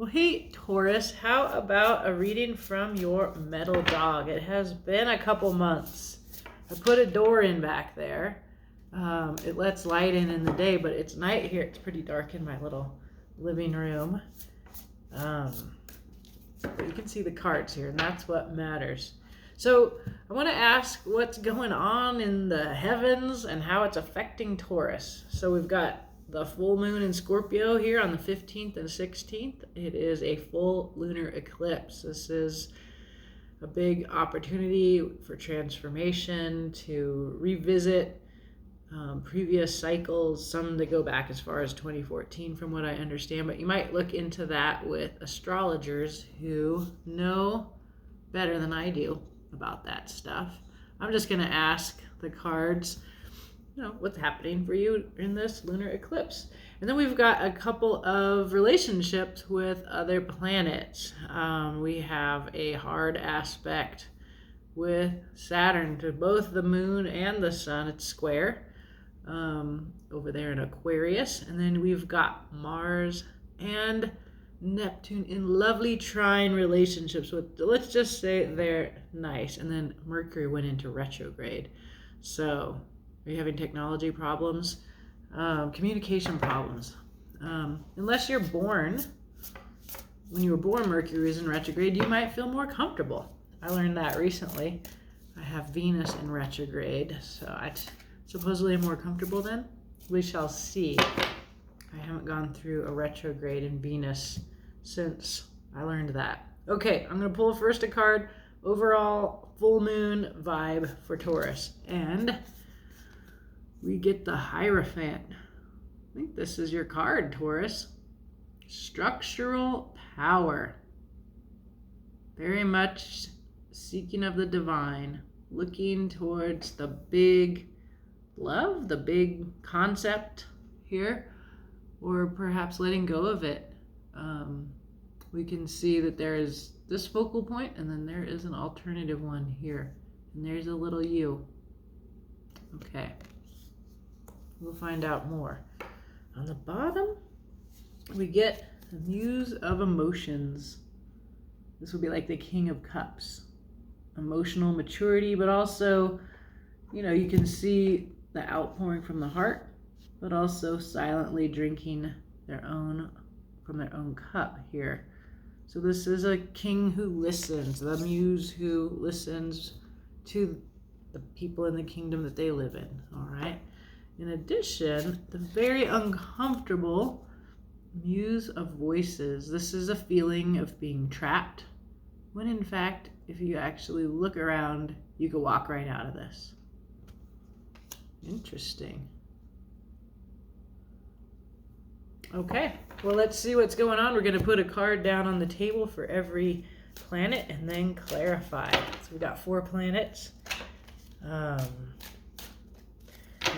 Well, hey, Taurus, how about a reading from your metal dog? It has been a couple months. I put a door in back there. It lets light in the day, but it's night here. It's pretty dark in my little living room. But you can see the cards here, and that's what matters. So I want to ask what's going on in the heavens and how it's affecting Taurus. So we've got the full moon in Scorpio here on the 15th and 16th. It is a full lunar eclipse. This is a big opportunity for transformation, to revisit previous cycles, some that go back as far as 2014 from what I understand, but you might look into that with astrologers who know better than I do about that stuff. I'm just going to ask the cards, what's happening for you in this lunar eclipse. And then we've got a couple of relationships with other planets. We have a hard aspect with Saturn to both the moon and the sun. It's square over there in Aquarius. And then we've got Mars and Neptune in lovely trine relationships with, let's just say they're nice. And then Mercury went into retrograde. So are you having technology problems? Communication problems. Unless you're born, when you were born, Mercury is in retrograde, you might feel more comfortable. I learned that recently. I have Venus in retrograde, so I supposedly am more comfortable then. We shall see. I haven't gone through a retrograde in Venus since I learned that. Okay, I'm going to pull first a card, overall full moon vibe for Taurus. And we get the Hierophant. I think this is your card, Taurus. Structural power. Very much seeking of the divine, looking towards the big love, the big concept here, or perhaps letting go of it. We can see that there is this focal point, and then there is an alternative one here, and there's a little U. Okay. We'll find out more. On the bottom, we get the Muse of Emotions. This will be like the King of Cups. Emotional maturity, but also, you can see the outpouring from the heart, but also silently drinking from their own cup here. So this is a king who listens, the muse who listens to the people in the kingdom that they live in, all right? In addition, the very uncomfortable Muse of Voices. This is a feeling of being trapped, when in fact, if you actually look around, you can walk right out of this. Interesting. Okay, well, let's see what's going on. We're going to put a card down on the table for every planet and then clarify. So we got 4 planets.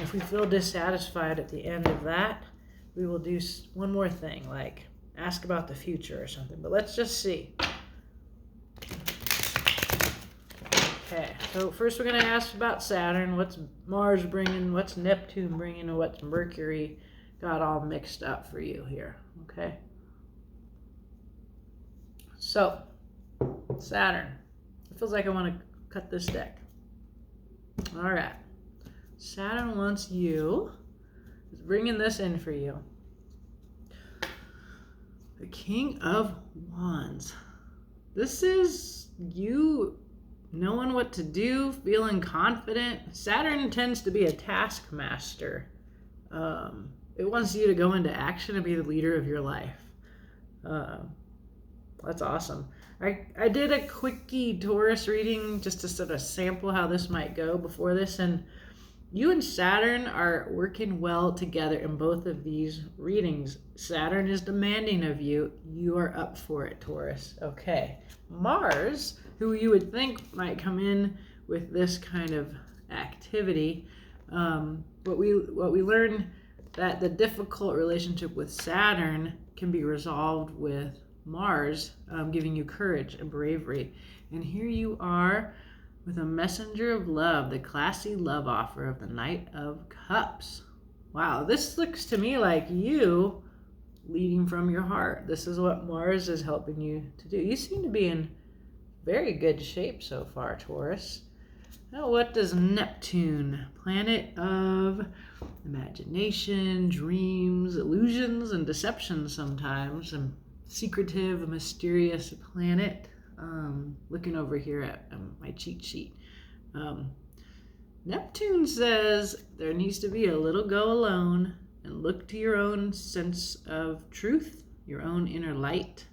If we feel dissatisfied at the end of that, we will do one more thing, like ask about the future or something. But let's just see. Okay, so first we're going to ask about Saturn. What's Mars bringing? What's Neptune bringing? And what's Mercury got all mixed up for you here? Okay. So, Saturn. It feels like I want to cut this deck. All right. Saturn wants you, is bringing this in for you. The King of Wands. This is you knowing what to do, feeling confident. Saturn tends to be a taskmaster. It wants you to go into action and be the leader of your life. That's awesome. I did a quickie Taurus reading just to sort of sample how this might go before this, and you and Saturn are working well together in both of these readings. Saturn is demanding of you. You are up for it, Taurus. Okay. Mars, who you would think might come in with this kind of activity, what we learn that the difficult relationship with Saturn can be resolved with Mars, giving you courage and bravery. And here you are with a messenger of love, the classy love offer of the Knight of Cups. Wow, this looks to me like you leading from your heart. This is what Mars is helping you to do. You seem to be in very good shape so far, Taurus. Now, what does Neptune, planet of imagination, dreams, illusions, and deception sometimes, a secretive, mysterious planet. Looking over here at my cheat sheet. Neptune says there needs to be a little go alone and look to your own sense of truth, your own inner light.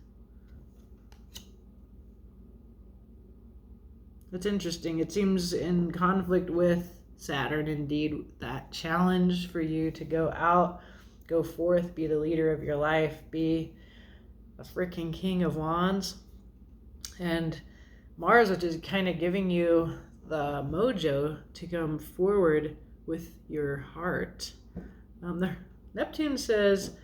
That's interesting. It seems in conflict with Saturn, indeed, that challenge for you to go out, go forth, be the leader of your life, be a freaking king of wands. And Mars, which is kind of giving you the mojo to come forward with your heart. Neptune says,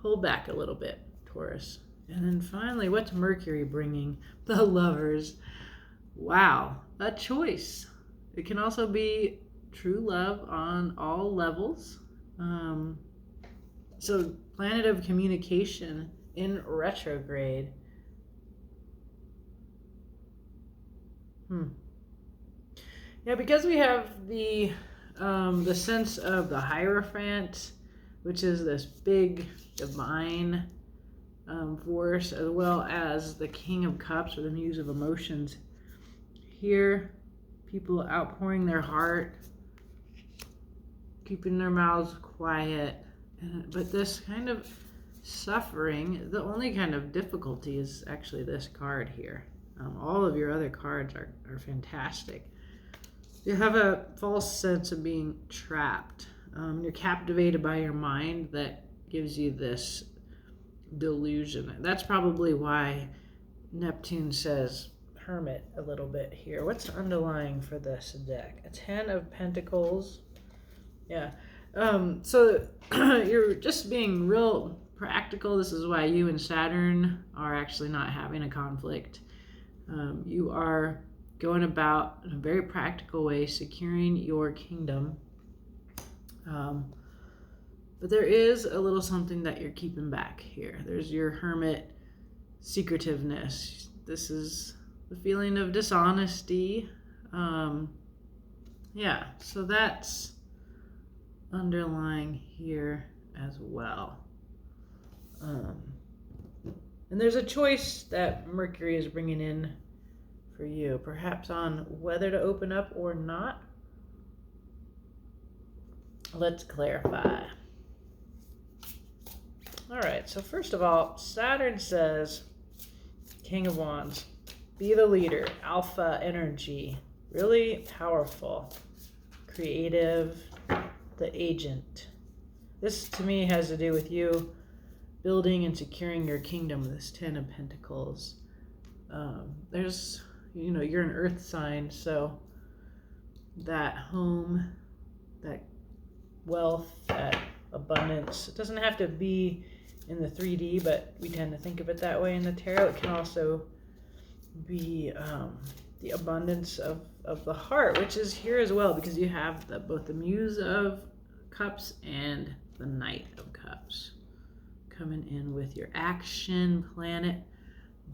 hold back a little bit, Taurus. And then finally, what's Mercury bringing? The Lovers. Wow, a choice. It can also be true love on all levels. So, planet of communication in retrograde. Yeah, because we have the sense of the Hierophant, which is this big divine force, as well as the King of Cups, or the Muse of Emotions. Here, people outpouring their heart, keeping their mouths quiet, but this kind of suffering, the only kind of difficulty is actually this card here. All of your other cards are fantastic. You have a false sense of being trapped. You're captivated by your mind that gives you this delusion. That's probably why Neptune says Hermit a little bit here. What's underlying for this deck? A 10 of Pentacles. Yeah. So you're just being real practical. This is why you and Saturn are actually not having a conflict. You are going about in a very practical way, securing your kingdom. But there is a little something that you're keeping back here. There's your Hermit secretiveness. This is the feeling of dishonesty. Yeah, so that's underlying here as well. And there's a choice that Mercury is bringing in for you, perhaps on whether to open up or not. Let's clarify. All right, so first of all, Saturn says, King of Wands, be the leader, alpha energy, really powerful, creative, the agent. This to me has to do with you building and securing your kingdom, this 10 of Pentacles. There's, you're an earth sign, so that home, that wealth, that abundance, it doesn't have to be in the 3D, but we tend to think of it that way in the tarot. It can also be the abundance of the heart, which is here as well, because you have both the Muse of Cups and the Knight of Cups coming in with your action planet,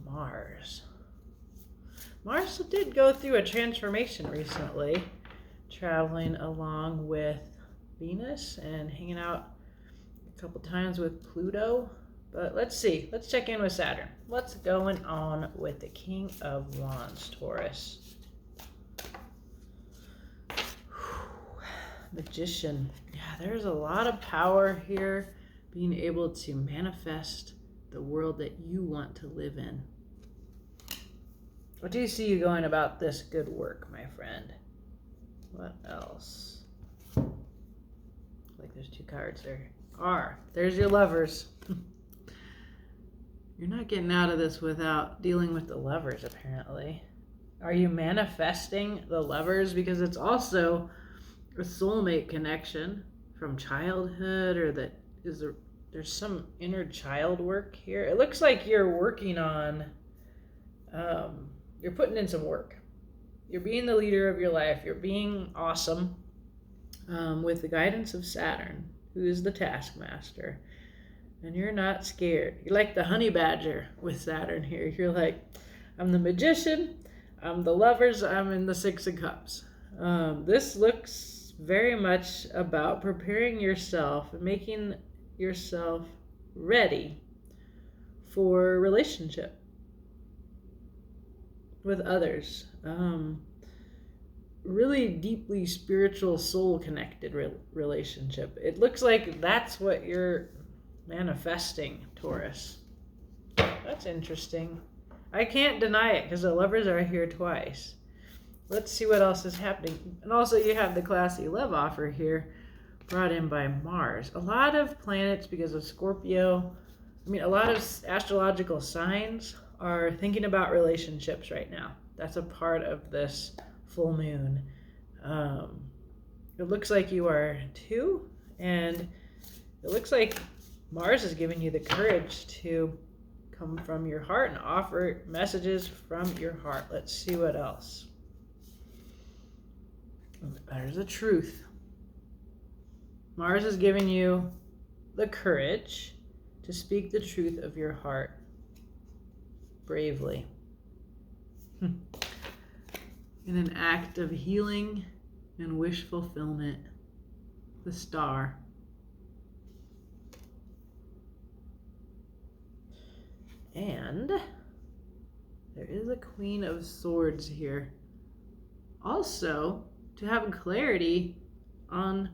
Mars. Mars did go through a transformation recently, traveling along with Venus and hanging out a couple times with Pluto. But let's see. Let's check in with Saturn. What's going on with the King of Wands, Taurus? Magician. Yeah, there's a lot of power here, being able to manifest the world that you want to live in. What do you see you going about this good work, my friend? What else? Like there's two cards there. There's your Lovers. You're not getting out of this without dealing with the Lovers, apparently. Are you manifesting the Lovers? Because it's also a soulmate connection from childhood, or there's some inner child work here. It looks like you're working on, you're putting in some work. You're being the leader of your life. You're being awesome with the guidance of Saturn, who is the taskmaster. And you're not scared. You're like the honey badger with Saturn here. You're like, I'm the magician, I'm the lovers, I'm in the Six of Cups. This looks very much about preparing yourself and making yourself ready for relationship with others. Really deeply spiritual, soul connected relationship. It looks like that's what you're manifesting, Taurus. That's interesting. I can't deny it because the lovers are here twice. Let's see what else is happening. And also you have the classy love offer here brought in by Mars. A lot of planets, because of Scorpio, a lot of astrological signs are thinking about relationships right now. That's a part of this full moon. It looks like you are too, and it looks like Mars is giving you the courage to come from your heart and offer messages from your heart. Let's see what else. There's the truth. Mars is giving you the courage to speak the truth of your heart bravely. In an act of healing and wish fulfillment. The Star. And there is a Queen of Swords here. Also, to have clarity on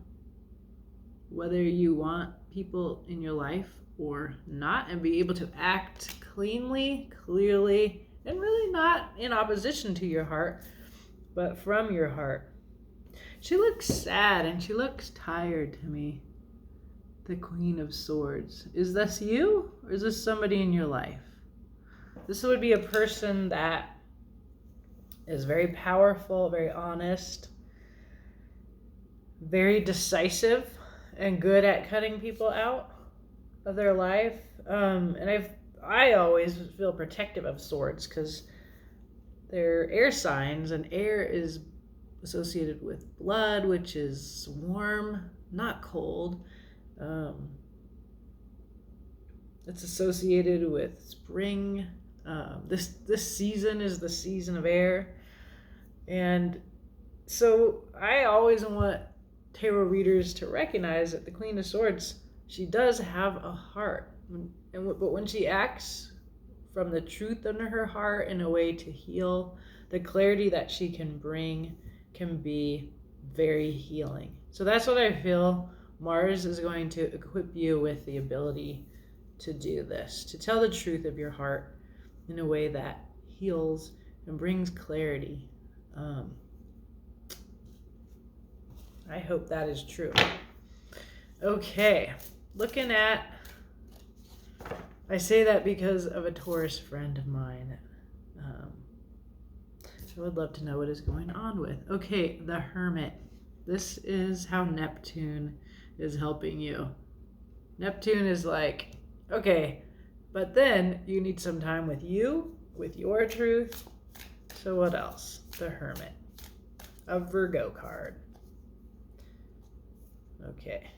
whether you want people in your life or not, and be able to act cleanly, clearly, and really not in opposition to your heart, but from your heart. She looks sad and she looks tired to me. The Queen of Swords. Is this you, or is this somebody in your life? This would be a person that is very powerful, very honest, very decisive, and good at cutting people out of their life. And I always feel protective of swords because they're air signs, and air is associated with blood, which is warm, not cold. It's associated with spring. This season is the season of air. And so I always want tarot readers to recognize that the Queen of Swords, she does have a heart. But when she acts from the truth under her heart in a way to heal, the clarity that she can bring can be very healing. So that's what I feel Mars is going to equip you with, the ability to do this, to tell the truth of your heart in a way that heals and brings clarity. I hope that is true. Okay, looking at, I say that because of a Taurus friend of mine. I would love to know what is going on with. Okay, the Hermit. This is how Neptune is helping you. Neptune is like, okay, but then you need some time with you, with your truth. So what else? The Hermit. A Virgo card. Okay,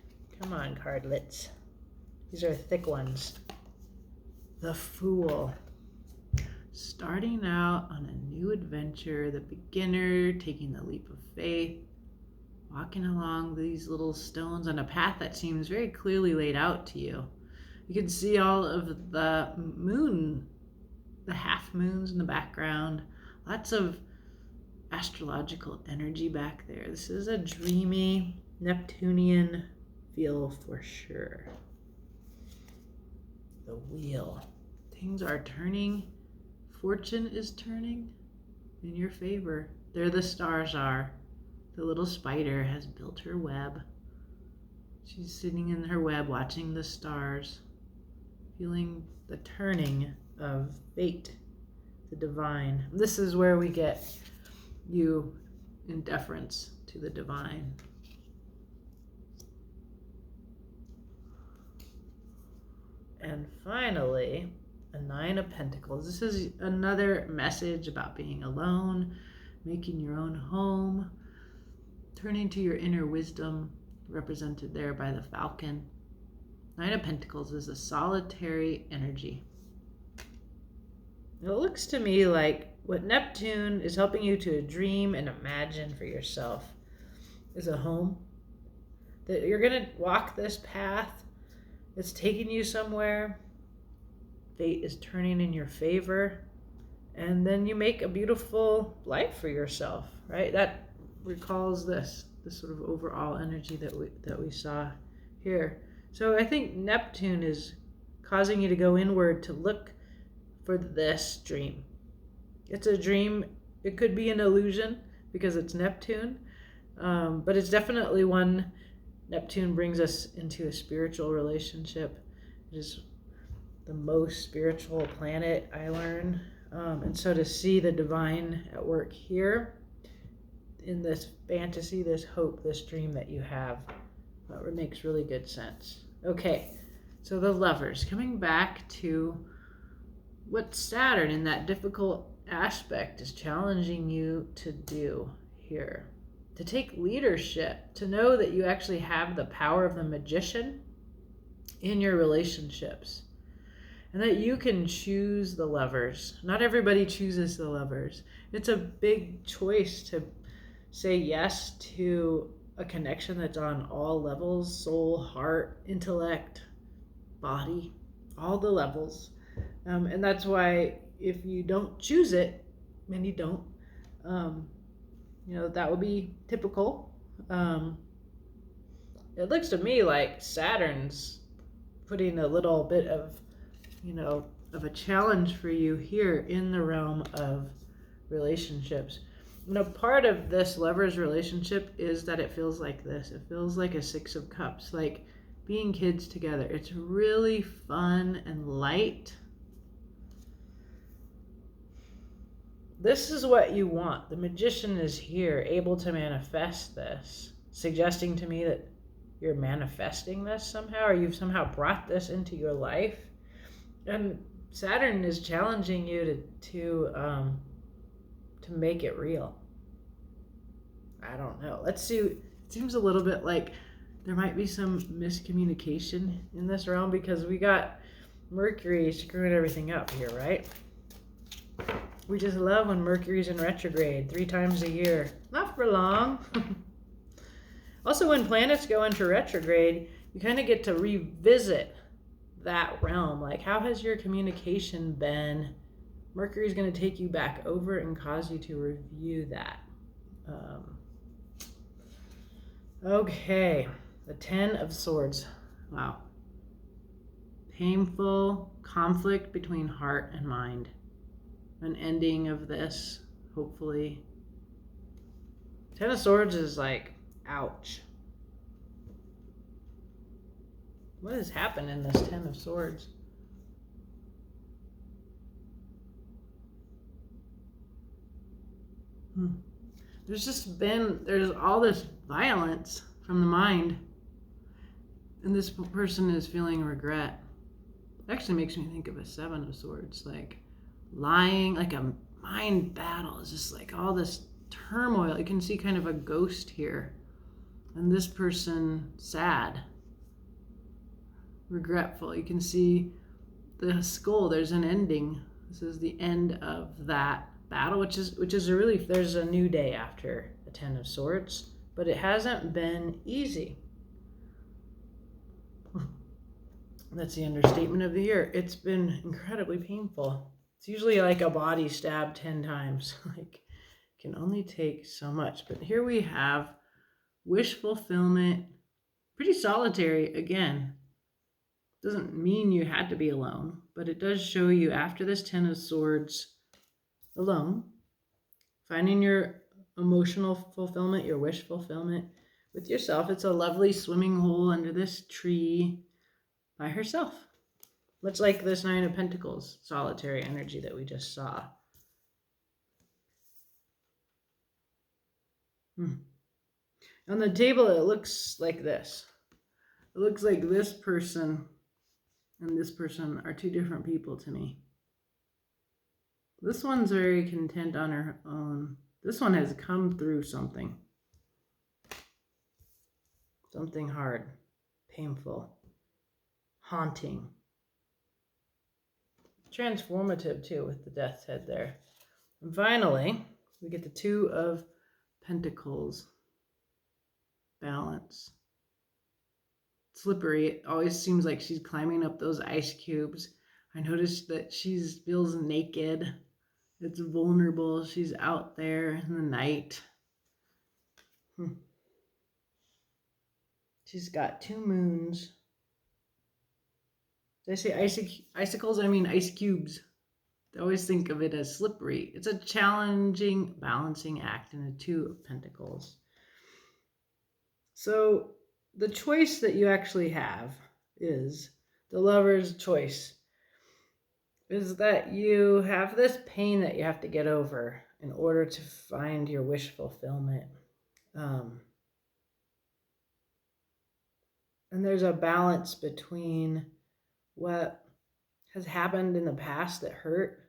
come on, cardlets. These are thick ones. The Fool. Starting out on a new adventure, the beginner taking the leap of faith, walking along these little stones on a path that seems very clearly laid out to you. You can see all of the moon, the half moons in the background, lots of astrological energy back there. This is a dreamy Neptunian feel for sure. The Wheel. Things are turning. Fortune is turning in your favor. There the stars are. The little spider has built her web. She's sitting in her web watching the stars, feeling the turning of fate, the divine. This is where we get you in deference to the divine. And finally, a Nine of Pentacles. This is another message about being alone, making your own home, turning to your inner wisdom, represented there by the falcon. Nine of Pentacles is a solitary energy. It looks to me like what Neptune is helping you to dream and imagine for yourself is a home. That you're going to walk this path. It's taking you somewhere. Fate is turning in your favor. And then you make a beautiful life for yourself, right? That recalls this sort of overall energy that we saw here. So I think Neptune is causing you to go inward to look for this dream. It's a dream. It could be an illusion because it's Neptune, but it's definitely one. Neptune brings us into a spiritual relationship. It is the most spiritual planet, I learn. And so to see the divine at work here in this fantasy, this hope, this dream that you have, it makes really good sense. Okay, so the Lovers, coming back to what Saturn in that difficult aspect is challenging you to do here. To take leadership, to know that you actually have the power of the magician in your relationships. And that you can choose the Lovers. Not everybody chooses the Lovers. It's a big choice to say yes to a connection that's on all levels, soul, heart, intellect, body, all the levels. And that's why if you don't choose it, and you don't, that would be typical. It looks to me like Saturn's putting a little bit of a challenge for you here in the realm of relationships. Part of this Lover's relationship is that it feels like this. It feels like a Six of Cups, like being kids together. It's really fun and light. This is what you want. The Magician is here, able to manifest this, suggesting to me that you're manifesting this somehow, or you've somehow brought this into your life. And Saturn is challenging you to make it real. I don't know. Let's see. It seems a little bit like there might be some miscommunication in this realm because we got Mercury screwing everything up here, right? We just love when Mercury's in retrograde 3 times a year. Not for long. Also, when planets go into retrograde, you kind of get to revisit that realm. Like, how has your communication been? Mercury's going to take you back over and cause you to review that. Okay, the 10 of Swords. Wow. Painful conflict between heart and mind. An ending of this, hopefully. 10 of Swords is like, ouch. What has happened in this 10 of Swords? There's all this violence from the mind. And this person is feeling regret. It actually makes me think of a 7 of Swords. Like lying, like a mind battle. It's just like all this turmoil. You can see kind of a ghost here. And this person sad. Regretful. You can see the skull. There's an ending. This is the end of that battle, which is a relief. There's a new day after the 10 of Swords, but it hasn't been easy. That's the understatement of the year. It's been incredibly painful. It's usually like a body stabbed 10 times. Like, can only take so much. But here we have wish fulfillment. Pretty solitary again. Doesn't mean you had to be alone, but it does show you after this 10 of Swords, alone, finding your emotional fulfillment, your wish fulfillment with yourself. It's a lovely swimming hole under this tree by herself. Much like this 9 of Pentacles, solitary energy that we just saw. On the table, it looks like this. It looks like this person and this person are 2 different people to me. This one's very content on her own. This one has come through something. Something hard, painful. haunting. Transformative too, with the death's head there. And finally, we get the Two of Pentacles. Balance. Slippery. It always seems like she's climbing up those ice cubes. I noticed that she feels naked. It's vulnerable. She's out there in the night. She's got 2 moons. Did I say icicles? I mean ice cubes. I always think of it as slippery. It's a challenging balancing act in a Two of Pentacles. So the choice that you actually have is the Lover's choice. Is that you have this pain that you have to get over in order to find your wish fulfillment. And there's a balance between what has happened in the past that hurt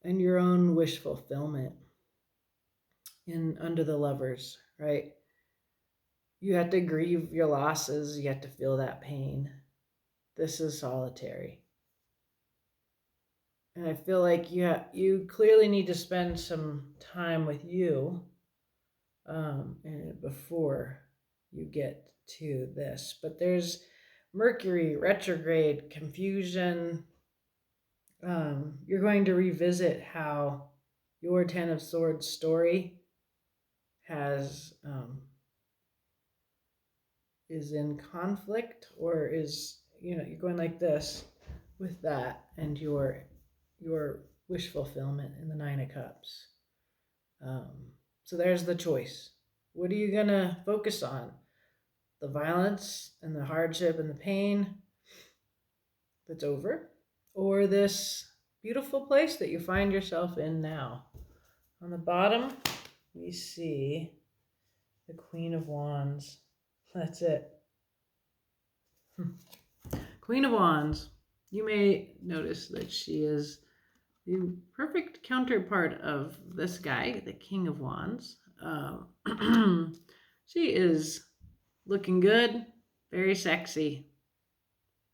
and your own wish fulfillment under the Lovers, right? You have to grieve your losses. You have to feel that pain. This is solitary. And I feel like you clearly need to spend some time with you before you get to this. But there's Mercury, retrograde, confusion. You're going to revisit how your Ten of Swords story is in conflict, or is, you're going like this with that and your wish fulfillment in the Nine of Cups. So there's the choice. What are you going to focus on? The violence and the hardship and the pain that's over? Or this beautiful place that you find yourself in now? On the bottom, we see the Queen of Wands. That's it. Queen of Wands. You may notice that she is the perfect counterpart of this guy, the King of Wands. She is looking good, very sexy,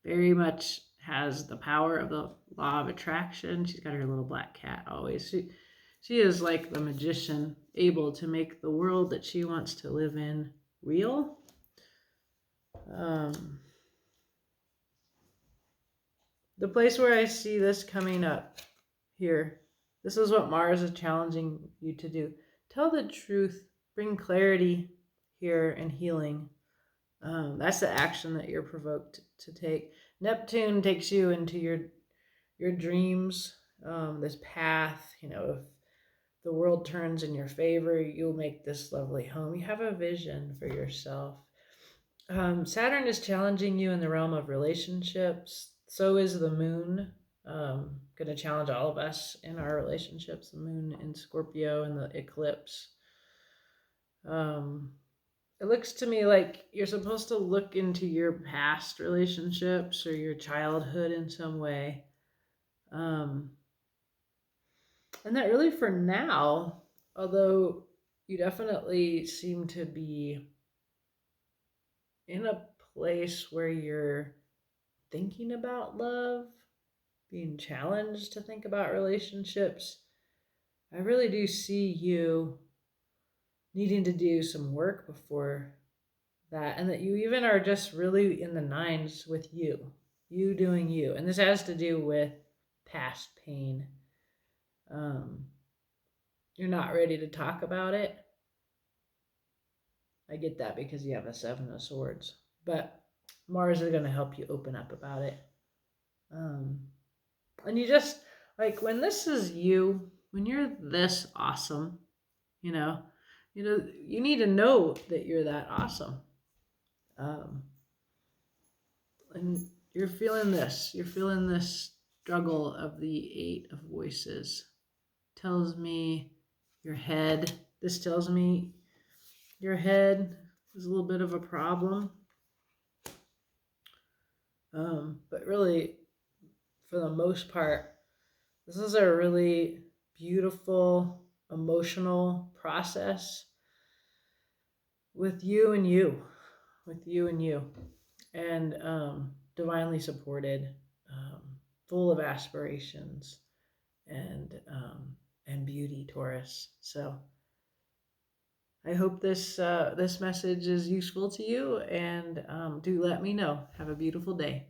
very much has the power of the law of attraction. She's got her little black cat always. She is like the magician, able to make the world that she wants to live in real. The place where I see this coming up here, this is what Mars is challenging you to do. Tell the truth, bring clarity here and healing. That's the action that you're provoked to take. Neptune takes you into your dreams, this path. If the world turns in your favor, you'll make this lovely home. You have a vision for yourself. Saturn is challenging you in the realm of relationships. So is the moon. Going to challenge all of us in our relationships. The moon in Scorpio and the eclipse. It looks to me like you're supposed to look into your past relationships or your childhood in some way. And that really for now, although you definitely seem to be in a place where you're thinking about love, being challenged to think about relationships, I really do see you needing to do some work before that, and that you even are just really in the nines with you doing you. And this has to do with past pain. You're not ready to talk about it. I get that because you have a Seven of Swords, but Mars is going to help you open up about it. And you just, like, when this is you, when you're this awesome, you need to know that you're that awesome. And you're feeling this struggle of the Eight of Voices. Tells me this tells me your head is a little bit of a problem. But really, for the most part, this is a really beautiful emotional process with you and you. And divinely supported, full of aspirations and beauty, Taurus. So I hope this message is useful to you, and do let me know. Have a beautiful day.